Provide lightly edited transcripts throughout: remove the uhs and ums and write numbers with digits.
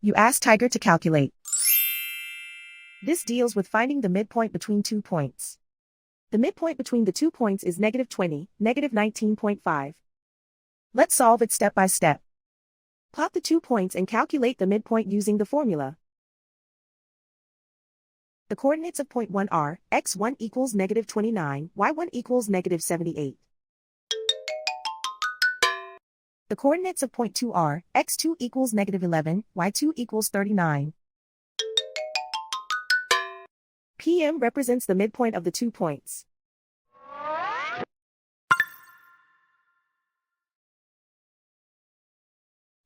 You ask Tiger to calculate. This deals with finding the midpoint between 2 points. The midpoint between the 2 points is -20, -19.5. Let's solve it step by step. Plot the 2 points and calculate the midpoint using the formula. The coordinates of point 1 are, x1 equals -29, y1 equals -78. The coordinates of point 2 are, x2 equals -11, y2 equals 39. PM represents the midpoint of the 2 points.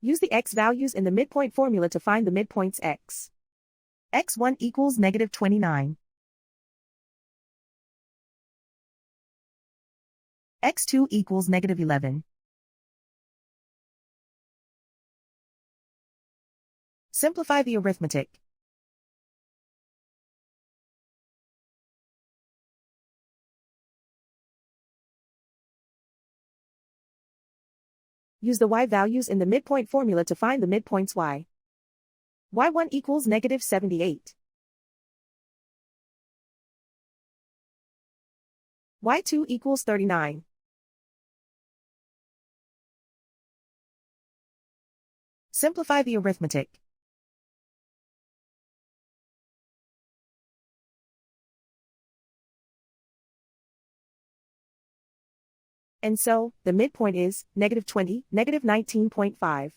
Use the x values in the midpoint formula to find the midpoints x. x1 equals -29. x2 equals -11. Simplify the arithmetic. Use the y values in the midpoint formula to find the midpoints y. y1 equals -78. y2 equals 39. Simplify the arithmetic. And so, the midpoint is -20, -19.5.